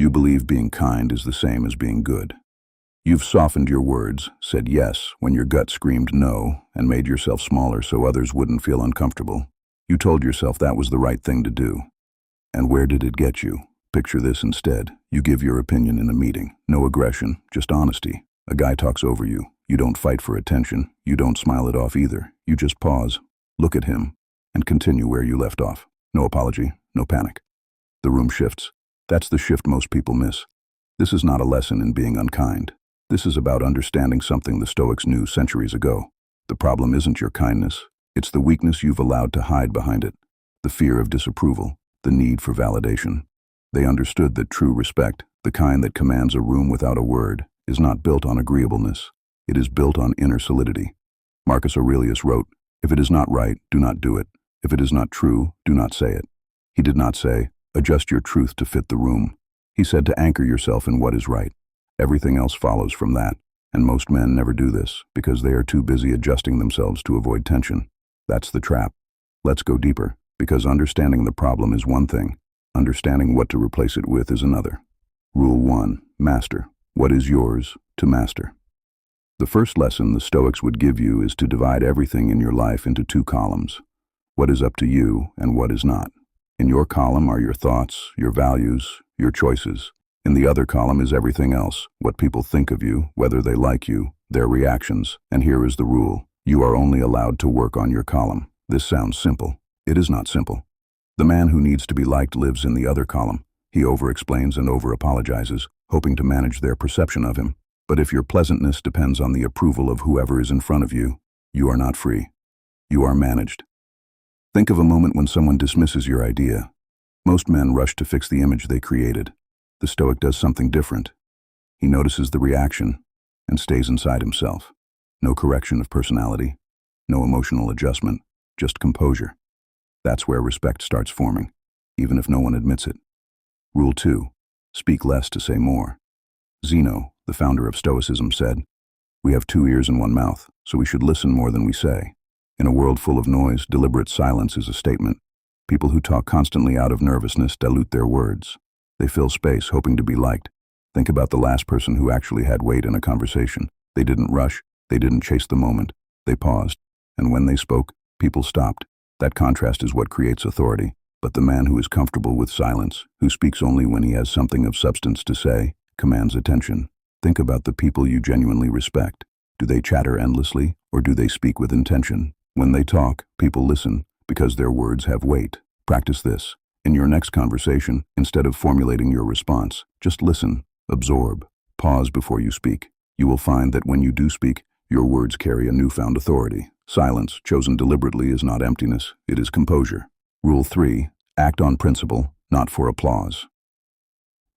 You believe being kind is the same as being good. You've softened your words, said yes when your gut screamed no, and made yourself smaller so others wouldn't feel uncomfortable. You told yourself that was the right thing to do. And where did it get you? Picture this instead. You give your opinion in a meeting. No aggression, just honesty. A guy talks over you. You don't fight for attention. You don't smile it off either. You just pause, look at him, and continue where you left off. No apology, no panic. The room shifts. That's the shift most people miss. This is not a lesson in being unkind. This is about understanding something the Stoics knew centuries ago. The problem isn't your kindness. It's the weakness you've allowed to hide behind it. The fear of disapproval, the need for validation. They understood that true respect, the kind that commands a room without a word, is not built on agreeableness. It is built on inner solidity. Marcus Aurelius wrote, "If it is not right, do not do it. If it is not true, do not say it." He did not say, "Adjust your truth to fit the room." He said to anchor yourself in what is right. Everything else follows from that, and most men never do this because they are too busy adjusting themselves to avoid tension. That's the trap. Let's go deeper, because understanding the problem is one thing. Understanding what to replace it with is another. Rule 1. Master. What is yours to master? The first lesson the Stoics would give you is to divide everything in your life into two columns. What is up to you and what is not. In your column are your thoughts, your values, your choices. In the other column is everything else, what people think of you, whether they like you, their reactions. And here is the rule. You are only allowed to work on your column. This sounds simple. It is not simple. The man who needs to be liked lives in the other column. He over-explains and over-apologizes, hoping to manage their perception of him. But if your pleasantness depends on the approval of whoever is in front of you, you are not free. You are managed. Think of a moment when someone dismisses your idea. Most men rush to fix the image they created. The Stoic does something different. He notices the reaction and stays inside himself. No correction of personality, no emotional adjustment, just composure. That's where respect starts forming, even if no one admits it. Rule 2. Speak less to say more. Zeno, the founder of Stoicism, said, "We have 2 ears and 1 mouth, so we should listen more than we say." In a world full of noise, deliberate silence is a statement. People who talk constantly out of nervousness dilute their words. They fill space, hoping to be liked. Think about the last person who actually had weight in a conversation. They didn't rush, they didn't chase the moment. They paused, and when they spoke, people stopped. That contrast is what creates authority. But the man who is comfortable with silence, who speaks only when he has something of substance to say, commands attention. Think about the people you genuinely respect. Do they chatter endlessly, or do they speak with intention? When they talk, people listen, because their words have weight. Practice this. In your next conversation, instead of formulating your response, just listen, absorb, pause before you speak. You will find that when you do speak, your words carry a newfound authority. Silence, chosen deliberately, is not emptiness, it is composure. Rule 3. Act on principle, not for applause.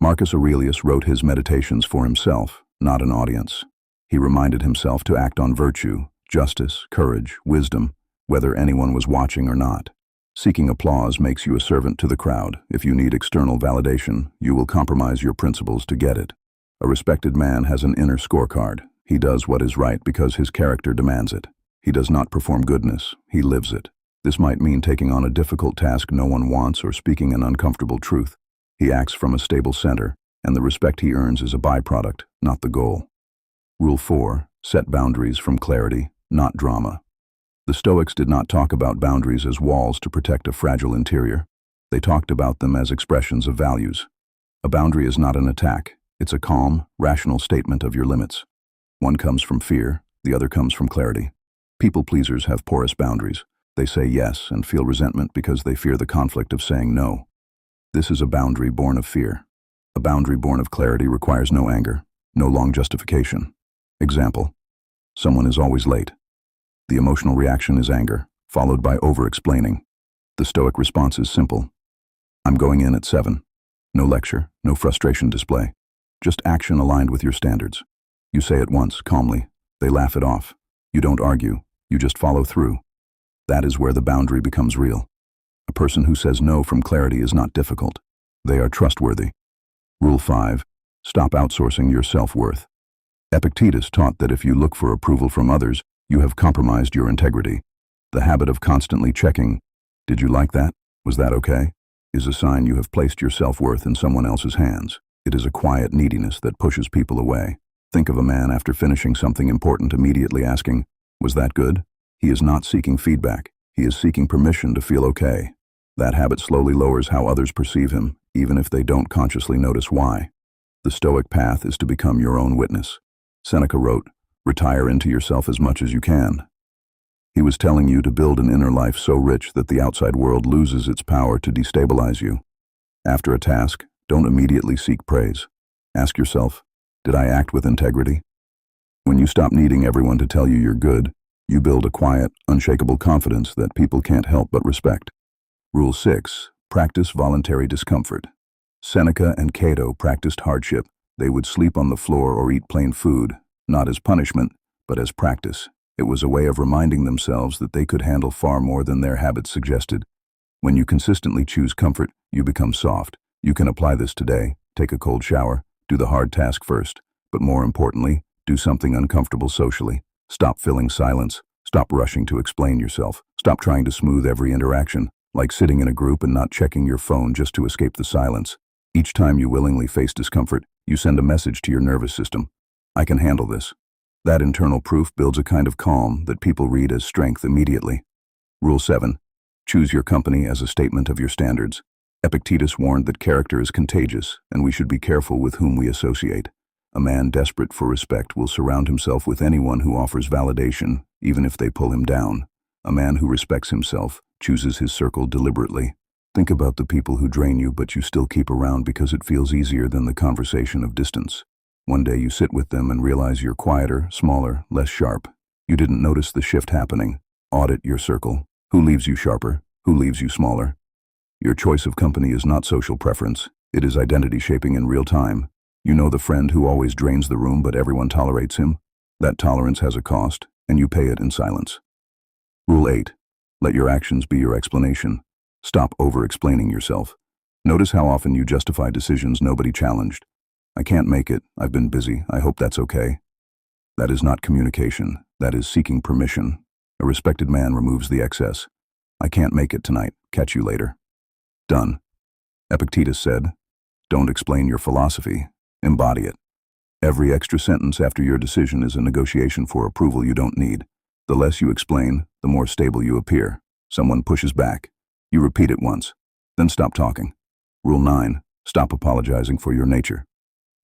Marcus Aurelius wrote his meditations for himself, not an audience. He reminded himself to act on virtue, justice, courage, wisdom, whether anyone was watching or not. Seeking applause makes you a servant to the crowd. If you need external validation, you will compromise your principles to get it. A respected man has an inner scorecard. He does what is right because his character demands it. He does not perform goodness, he lives it. This might mean taking on a difficult task no one wants or speaking an uncomfortable truth. He acts from a stable center, and the respect he earns is a byproduct, not the goal. Rule 4. Set boundaries from clarity, not drama. The Stoics did not talk about boundaries as walls to protect a fragile interior. They talked about them as expressions of values. A boundary is not an attack. It's a calm, rational statement of your limits. One comes from fear, the other comes from clarity. People pleasers have porous boundaries. They say yes and feel resentment because they fear the conflict of saying no. This is a boundary born of fear. A boundary born of clarity requires no anger, no long justification. Example: someone is always late. The emotional reaction is anger, followed by over-explaining. The Stoic response is simple. I'm going in at 7. No lecture, no frustration display. Just action aligned with your standards. You say it once, calmly. They laugh it off. You don't argue. You just follow through. That is where the boundary becomes real. A person who says no from clarity is not difficult. They are trustworthy. Rule 5. Stop outsourcing your self-worth. Epictetus taught that if you look for approval from others, you have compromised your integrity. The habit of constantly checking, "Did you like that? Was that okay?" is a sign you have placed your self-worth in someone else's hands. It is a quiet neediness that pushes people away. Think of a man after finishing something important immediately asking, "Was that good?" He is not seeking feedback. He is seeking permission to feel okay. That habit slowly lowers how others perceive him, even if they don't consciously notice why. The Stoic path is to become your own witness. Seneca wrote, "Retire into yourself as much as you can." He was telling you to build an inner life so rich that the outside world loses its power to destabilize you. After a task, don't immediately seek praise. Ask yourself, did I act with integrity? When you stop needing everyone to tell you you're good, you build a quiet, unshakable confidence that people can't help but respect. Rule 6. Practice voluntary discomfort. Seneca and Cato practiced hardship. They would sleep on the floor or eat plain food, not as punishment, but as practice. It was a way of reminding themselves that they could handle far more than their habits suggested. When you consistently choose comfort, you become soft. You can apply this today. Take a cold shower, do the hard task first, but more importantly, do something uncomfortable socially. Stop filling silence. Stop rushing to explain yourself. Stop trying to smooth every interaction, like sitting in a group and not checking your phone just to escape the silence. Each time you willingly face discomfort, you send a message to your nervous system. I can handle this. That internal proof builds a kind of calm that people read as strength immediately. Rule 7. Choose your company as a statement of your standards. Epictetus warned that character is contagious, and we should be careful with whom we associate. A man desperate for respect will surround himself with anyone who offers validation, even if they pull him down. A man who respects himself chooses his circle deliberately. Think about the people who drain you but you still keep around because it feels easier than the conversation of distance. One day you sit with them and realize you're quieter, smaller, less sharp. You didn't notice the shift happening. Audit your circle. Who leaves you sharper? Who leaves you smaller? Your choice of company is not social preference. It is identity shaping in real time. You know the friend who always drains the room but everyone tolerates him? That tolerance has a cost, and you pay it in silence. Rule 8. Let your actions be your explanation. Stop over-explaining yourself. Notice how often you justify decisions nobody challenged. I can't make it. I've been busy. I hope that's okay. That is not communication. That is seeking permission. A respected man removes the excess. I can't make it tonight. Catch you later. Done. Epictetus said, "Don't explain your philosophy. Embody it." Every extra sentence after your decision is a negotiation for approval you don't need. The less you explain, the more stable you appear. Someone pushes back. You repeat it once, then stop talking. Rule 9. Stop apologizing for your nature.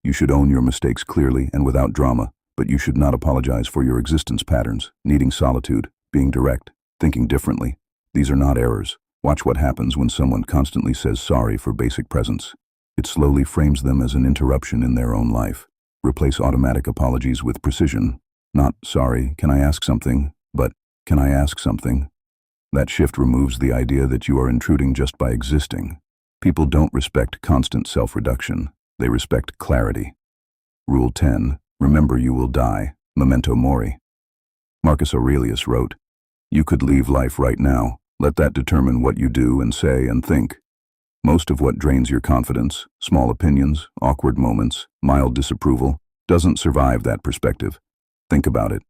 You should own your mistakes clearly and without drama, but you should not apologize for your existence patterns, needing solitude, being direct, thinking differently. These are not errors. Watch what happens when someone constantly says sorry for basic presence. It slowly frames them as an interruption in their own life. Replace automatic apologies with precision. Not, "Sorry, can I ask something?" but, "Can I ask something?" That shift removes the idea that you are intruding just by existing. People don't respect constant self-reduction. They respect clarity. Rule 10. Remember you will die. Memento mori. Marcus Aurelius wrote, "You could leave life right now. Let that determine what you do and say and think." Most of what drains your confidence, small opinions, awkward moments, mild disapproval, doesn't survive that perspective. Think about it.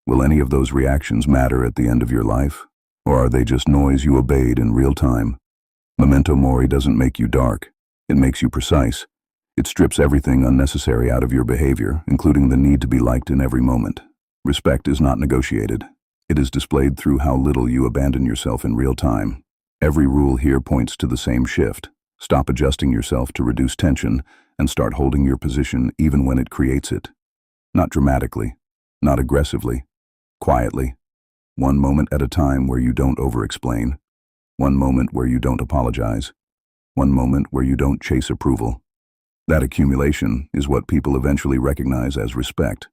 Will any of those reactions matter at the end of your life? Or are they just noise you obeyed in real time? Memento mori doesn't make you dark. It makes you precise. It strips everything unnecessary out of your behavior, including the need to be liked in every moment. Respect is not negotiated. It is displayed through how little you abandon yourself in real time. Every rule here points to the same shift. Stop adjusting yourself to reduce tension and start holding your position even when it creates it. Not dramatically, not aggressively, quietly. One moment at a time where you don't over-explain. One moment where you don't apologize. One moment where you don't chase approval. That accumulation is what people eventually recognize as respect.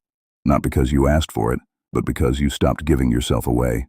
Not because you asked for it, but because you stopped giving yourself away.